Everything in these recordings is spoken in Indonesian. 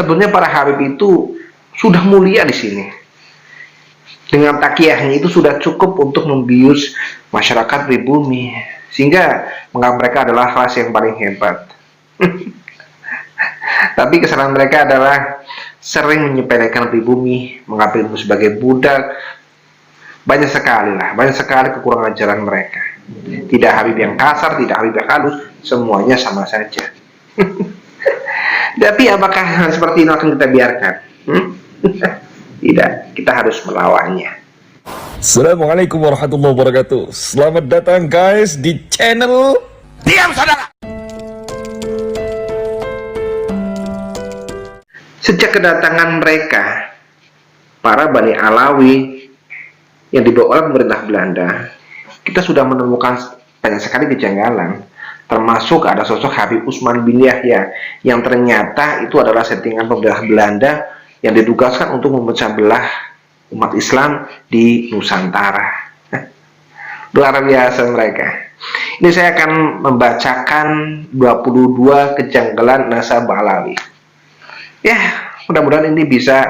Sebenarnya para Habib itu sudah mulia di sini. Dengan takiyahnya itu sudah cukup untuk membius masyarakat pribumi, sehingga menganggap mereka adalah ras yang paling hebat. Tapi kesalahan mereka adalah sering menyepelekan pribumi, menganggap ilmu sebagai budak. Banyak sekali kekurangan ajaran mereka. Tidak Habib yang kasar, tidak Habib yang halus, semuanya sama saja. Tapi apakah hal seperti ini akan kita biarkan? Tidak, kita harus melawannya. Assalamualaikum warahmatullahi wabarakatuh. Selamat datang guys di channel Diam saudara. Sejak kedatangan mereka, para Bani Alawi yang dibawa oleh pemerintah Belanda, kita sudah menemukan banyak sekali kejanggalan. Termasuk ada sosok Habib Utsman bin Yahya yang ternyata itu adalah settingan pemerintah Belanda yang ditugaskan untuk memecah belah umat Islam di Nusantara. Luar biasa mereka. Ini saya akan membacakan 22 kejanggalan nasab Alawi. Ya, mudah-mudahan ini bisa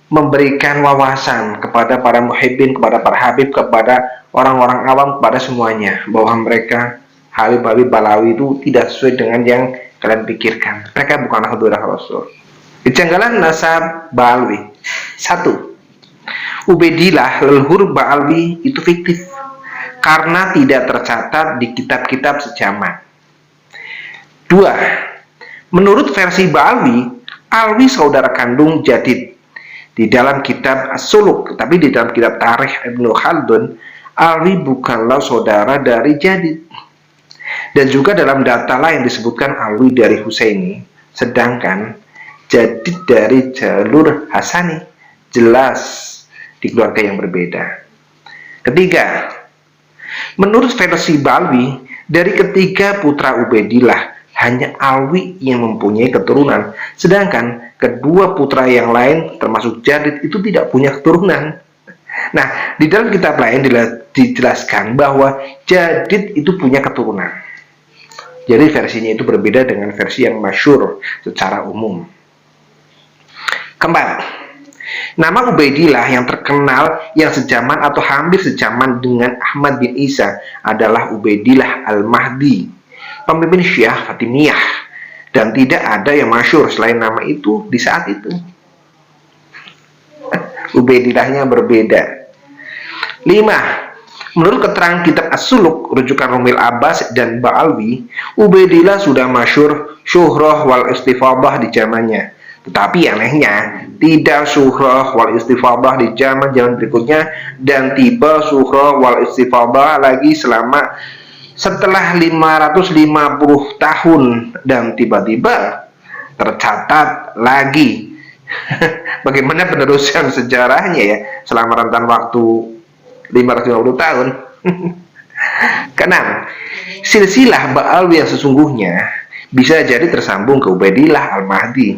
memberikan wawasan kepada para muhibbin, kepada para habib, kepada orang-orang awam, kepada semuanya, bahwa mereka Habib-Habib Balawi itu tidak sesuai dengan yang kalian pikirkan. Mereka bukanlah hudurah Rasul. Kejanggalan nasab Ba'alwi. 1. Ubaidillah leluhur Ba'alwi itu fiktif karena tidak tercatat di kitab-kitab sejaman. 2. Menurut versi Ba'alwi, Alwi saudara kandung Jadid. Di dalam kitab As-Suluk, tapi di dalam kitab Tarikh Ibnu Khaldun, Alwi bukanlah saudara dari Jadid. Dan juga dalam data lain disebutkan Alwi dari Husaini, sedangkan Jadid dari jalur Hasani. Jelas di keluarga yang berbeda. Ketiga, menurut versi Ba'alwi, dari ketiga putra Ubaidillah hanya Alwi yang mempunyai keturunan, sedangkan kedua putra yang lain termasuk Jadid itu tidak punya keturunan. Nah, di dalam kitab lain dijelaskan bahwa Jadid itu punya keturunan. Jadi versinya itu berbeda dengan versi yang masyhur secara umum. Keempat, nama Ubaidillah yang terkenal yang sejaman atau hampir sejaman dengan Ahmad bin Isa adalah Ubaidillah Al-Mahdi, pemimpin Syiah Fatimiyah, dan tidak ada yang masyhur selain nama itu di saat itu. Ubaidillahnya berbeda. 5. Menurut keterangan kitab As-Suluk rujukan Rumil Abbas dan Ba'alwi, Ubaidillah sudah masyhur syuhrah wal istifadah di zamannya. Tetapi anehnya, tidak syuhrah wal istifadah di zaman-zaman berikutnya, dan tiba syuhrah wal istifadah lagi setelah 550 tahun, dan tiba-tiba tercatat lagi. Bagaimana penerusan sejarahnya ya selama rentan waktu 550 tahun. Keenam, silsilah Ba'alwi yang sesungguhnya bisa jadi tersambung ke Ubaidillah Al-Mahdi,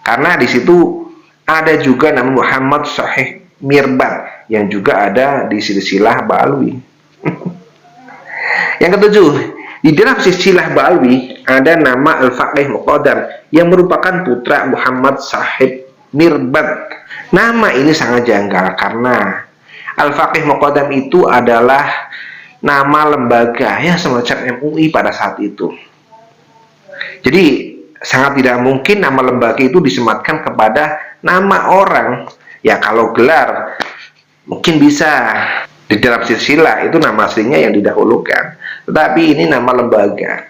karena di situ ada juga nama Muhammad Sahih Mirbad yang juga ada di silsilah Ba'alwi. Yang ketujuh, di dalam silsilah Ba'alwi ada nama Al-Faqih Muqaddam yang merupakan putra Muhammad Sahib Mirbad. Nama ini sangat janggal karena Al-Faqih Muqaddam itu adalah nama lembaga ya semacam MUI pada saat itu. Jadi sangat tidak mungkin nama lembaga itu disematkan kepada nama orang. Ya kalau gelar mungkin bisa, di dalam silsilah itu nama aslinya yang didahulukan, tetapi ini nama lembaga.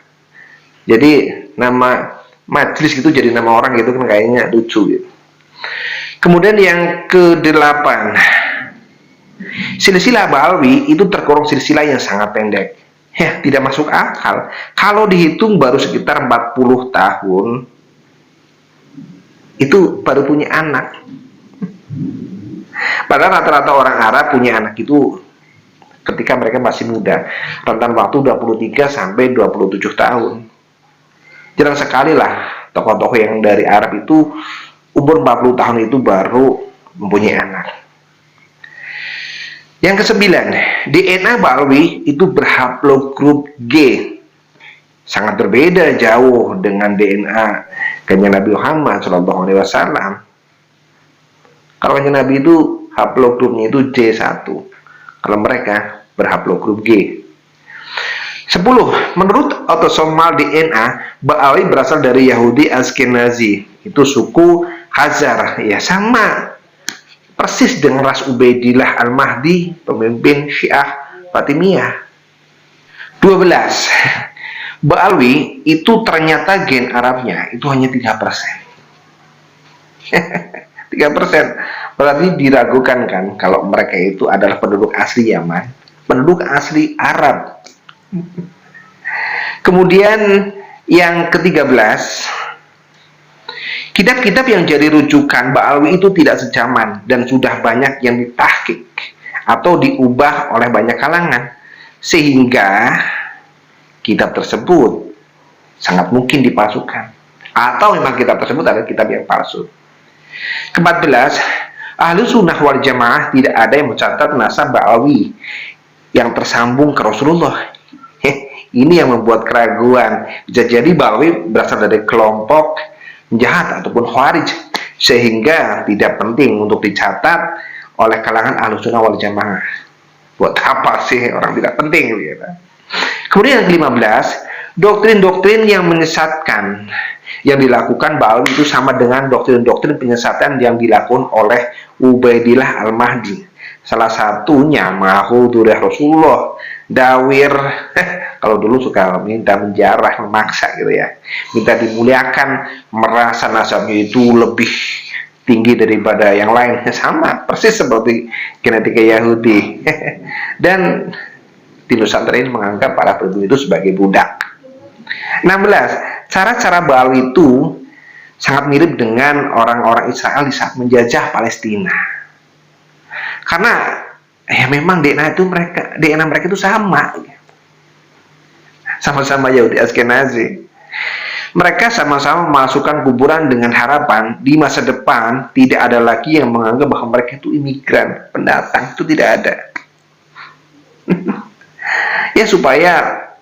Jadi nama majelis itu jadi nama orang gitu kan, kayaknya lucu gitu. Kemudian yang ke-8, silsilah Ba'alwi itu tergolong silsilah yang sangat pendek. Ya, tidak masuk akal. Kalau dihitung baru sekitar 40 tahun itu baru punya anak. Padahal rata-rata orang Arab punya anak itu ketika mereka masih muda, rentan waktu 23 sampai 27 tahun. Jarang sekali lah tokoh-tokoh yang dari Arab itu umur 40 tahun itu baru mempunyai anak. Yang ke-9, DNA Ba'alwi itu berhaplogrup G. Sangat berbeda jauh dengan DNA Kanjeng Nabi Muhammad Shallallahu Alaihi Wasallam. Kalau kanjeng Nabi itu haplogrupnya itu J1, kalau mereka berhaplogrup G. 10. Menurut autosomal DNA, Ba'alawi berasal dari Yahudi Ashkenazi. Itu suku Khazar. Ya, sama persis dengan ras Ubaidillah Al-Mahdi, pemimpin Syiah Fatimiyah. 12. Ba'alawi itu ternyata gen Arabnya itu hanya 3%. 3%. Berarti diragukan kan kalau mereka itu adalah penduduk asli Yaman, penduduk asli Arab. Kemudian yang ke-13, kitab-kitab yang jadi rujukan Ba'alawi itu tidak sejaman dan sudah banyak yang ditahqiq atau diubah oleh banyak kalangan, sehingga kitab tersebut sangat mungkin dipalsukan atau memang kitab tersebut adalah kitab yang palsu. Ke-14, Ahlu Sunnah wal Jamaah tidak ada yang mencatat nasab Ba'alawi yang tersambung ke Rasulullah. Ini yang membuat keraguan. Bisa jadi Ba'alawi berasal dari kelompok jahat ataupun Khawarij, sehingga tidak penting untuk dicatat oleh kalangan Ahlu Sunnah wal Jamaah. Buat apa sih orang tidak penting gitu. Kemudian yang ke-15, doktrin-doktrin yang menyesatkan yang dilakukan Ba'alawi itu sama dengan doktrin-doktrin penyesatan yang dilakukan oleh Ubaidillah Al-Mahdi. Salah satunya Mahudurah Rasulullah, Dawir. Kalau dulu suka minta menjarah, memaksa gitu ya, minta dimuliakan, merasa nasabnya itu lebih tinggi daripada yang lain. Sama persis seperti genetika Yahudi. Dan di Nusantara ini menganggap para penduduk itu sebagai budak. 16. Cara-cara Ba'alawi itu sangat mirip dengan orang-orang Israel di saat menjajah Palestina. Karena ya memang DNA mereka itu sama. Sama-sama Yahudi Ashkenazi. Mereka sama-sama memasukkan kuburan dengan harapan di masa depan tidak ada lagi yang menganggap bahwa mereka itu imigran, pendatang. Itu tidak ada. Ya, supaya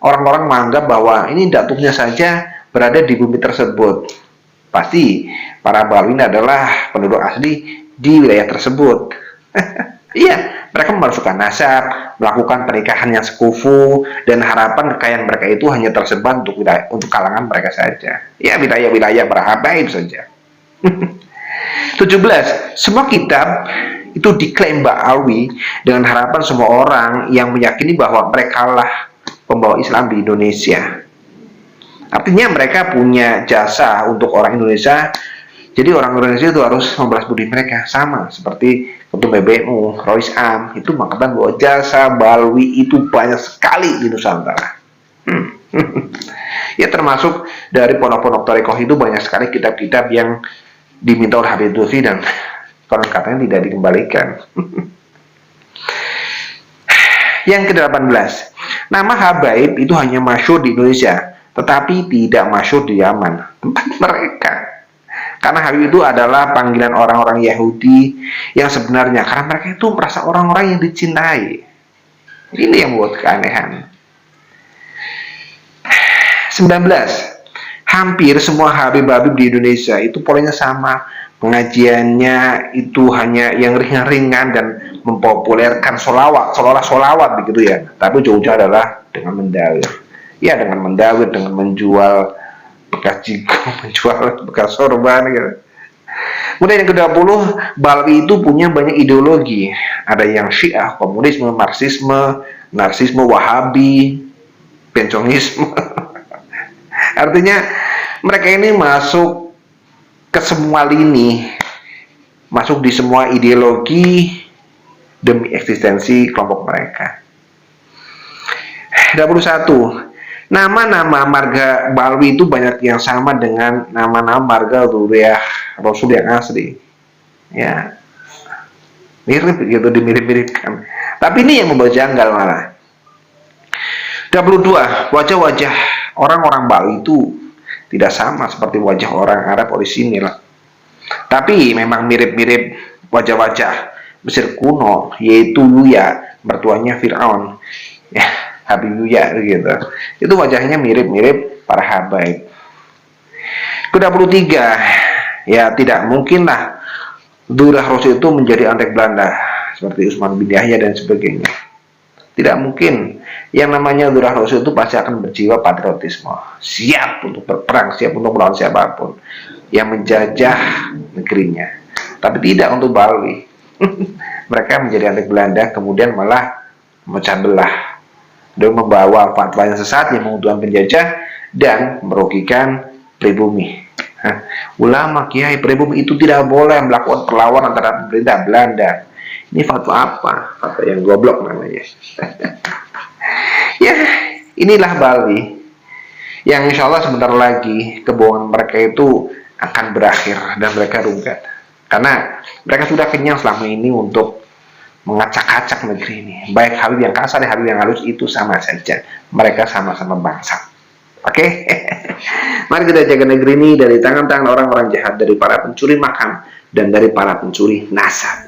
orang-orang menganggap bahwa ini datuknya saja berada di bumi tersebut. Pasti para Ba'alawi adalah penduduk asli di wilayah tersebut. Iya, mereka memasukkan nasab, melakukan pernikahan yang sekufu, dan harapan kekayaan mereka itu hanya tersebar untuk kalangan mereka saja. Ya, wilayah-wilayah berhabaib saja. 17. Semua kitab itu diklaim Ba'alawi dengan harapan semua orang yang meyakini bahwa mereka lah pembawa Islam di Indonesia. Artinya mereka punya jasa untuk orang Indonesia. Jadi orang Indonesia itu harus membalas budi mereka, sama seperti Ketua PBNU, Rois Am itu mengatakan bahwa jasa Ba'alawi itu banyak sekali di Nusantara. Ya, termasuk dari pondok-pondok Thariqah itu banyak sekali kitab-kitab yang diminta oleh Habib Lutfi dan konon katanya tidak dikembalikan. Yang ke-18, nama Habaib itu hanya masyhur di Indonesia, tetapi tidak masyhur di Yaman, tempat mereka. Karena Habib itu adalah panggilan orang-orang Yahudi yang sebenarnya, karena mereka itu merasa orang-orang yang dicintai. Ini yang membuat keanehan. 19. Hampir semua Habib-Habib di Indonesia itu polanya sama. Pengajiannya itu hanya yang ringan-ringan dan mempopulerkan sholawat, seolah-olah sholawat begitu ya. Tapi ujung-ujungnya adalah dengan mendawir. Ya, dengan mendawir, dengan menjual bekas jiko, menjual bekas sorban gitu. Kemudian yang ke-20, Ba'alawi itu punya banyak ideologi. Ada yang Syiah, komunisme, Marxisme, narsisme, Wahabi, Benconisme. Artinya mereka ini masuk ke semua lini, masuk di semua ideologi demi eksistensi kelompok mereka. 21. Nama-nama marga Ba'alawi itu banyak yang sama dengan nama-nama marga Dzurriyyah Rasul yang asli. Ya, mirip gitu, dimirip-miripkan. Tapi ini yang membuat janggal malah. 22. Wajah-wajah orang-orang Ba'alawi itu tidak sama seperti wajah orang Arab orisinil. Tapi memang mirip-mirip wajah-wajah Mesir kuno, yaitu Yuya, mertuanya Fir'aun. Ya, Habib Yuya gitu. Itu wajahnya mirip-mirip para habaib. Ke-23, ya tidak mungkinlah Durah Rasul itu menjadi antek Belanda seperti Usman bin Yahya dan sebagainya. Tidak mungkin. Yang namanya Durah Rasul itu pasti akan berjiwa patriotisme, siap untuk berperang, siap untuk melawan siapapun yang menjajah negerinya. Tapi tidak untuk Balawi. Mereka menjadi antek Belanda, kemudian malah memecah belah dan membawa fatwa yang sesat yang menguntungkan penjajah dan merugikan pribumi. Ulama, kiai, pribumi itu tidak boleh melakukan perlawanan terhadap pemerintah Belanda. Ini fatwa apa? Fatwa yang goblok namanya. Ya, inilah Bali yang insya Allah sebentar lagi kebohongan mereka itu akan berakhir dan mereka rungkat. Karena mereka sudah kenyang selama ini untuk mengacak-acak negeri ini. Baik Habib yang kasar, Habib yang halus, itu sama saja. Mereka sama-sama bangsa. Oke? Mari kita jaga negeri ini dari tangan-tangan orang-orang jahat, dari para pencuri makan dan dari para pencuri nasab.